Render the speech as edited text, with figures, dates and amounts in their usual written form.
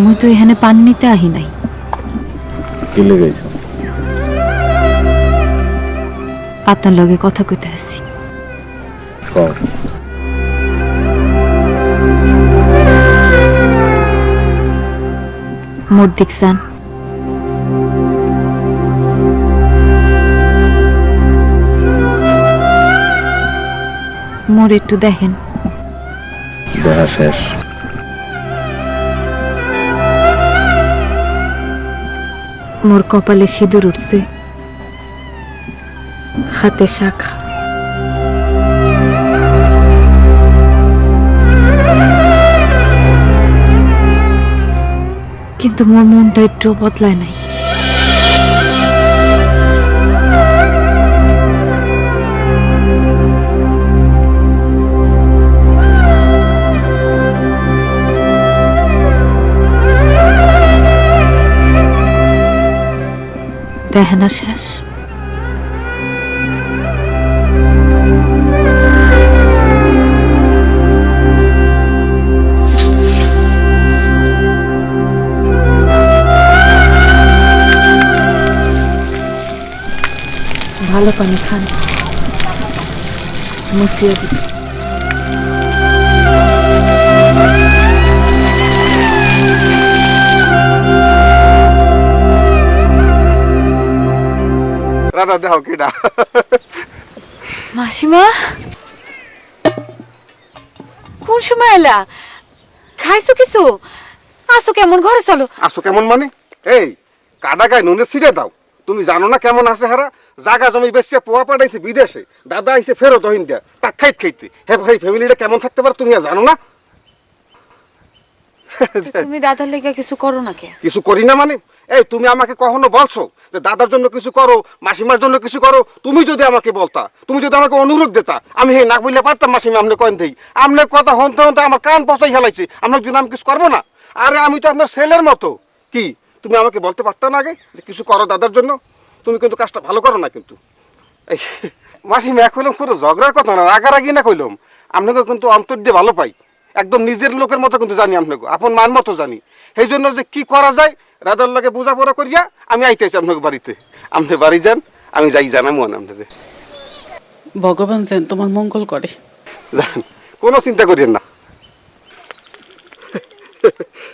মুই তো এখানে পানি নিতে আহি নাই। কি লেগেছ? আপনার লগে কথা কইতে আসছি। মোর দেখছান মোর একটু দেখেন। দেখা শেষ। মোর কপালে সিঁদুর উঠছে, হাতে শাখা। কিন্তু মোর মনটা একটু বদলায় নাই। দেখেনা শেষ। ভালো পানি খান, মুছিয়ে দিন। রাধা দেহ কিডা? মাসিমা, কোন সময় এলা? খাইছো কিছু? আসো, কেমন ঘরে চলো। আসো কেমন মানে? এই কাডা গায়ে নুনে ছিড়ে দাও। তুমি জানো না কেমন আছে হারা? জাগা জমি বেশি পোয়া পাঠাইছে বিদেশে, দাদা আইছে ফেরত হিন্দা তা খাইতে হে ভাই ফ্যামিলিটা কেমন থাকতে পারে তুমি আর জানো না? তুমি দাদার লেগে কিছু করো না কে? কিছু করি না মানে? এই তুমি আমাকে কখনো বলছো যে দাদার জন্য কিছু করো, মাসিমার জন্য কিছু করো? তুমি যদি আমাকে বলতা, তুমি যদি আমাকে অনুরোধ দিতা, আমি হে না বললে পারতাম মাসিমা আমনে কয়েন দেই। আমনে কথা হনতে হনতে আমার কান পচাই হেলাইছে। আপনার জন্য আমি কিছু করবো না? আরে আমি তো আপনার ছেলের মতো। কি তুমি আমাকে বলতে পারতা না আগে যে কিছু করো দাদার জন্য? তুমি কিন্তু কাজটা ভালো করো না কিন্তু। এই মাসিমা এক হইলাম পুরো ঝগড়ার কথা না, রাগারাগি না কইলাম। আপনাকে কিন্তু অন্তর দিয়ে ভালো পাই, একদম নিজের লোকের মতো কিন্তু জানি, আপনাকে আপন মান মতো জানি। সেই জন্য যে কি করা যায় রাধার লাগে বোঝাপড়া করিয়া আমি আইতেছি আপনাকে বাড়িতে। আপনি বাড়ি যান, আমি যাই জানাবো আপনাকে। ভগবান যেন তোমার মঙ্গল করে। যান, কোনো চিন্তা করিয়েন না।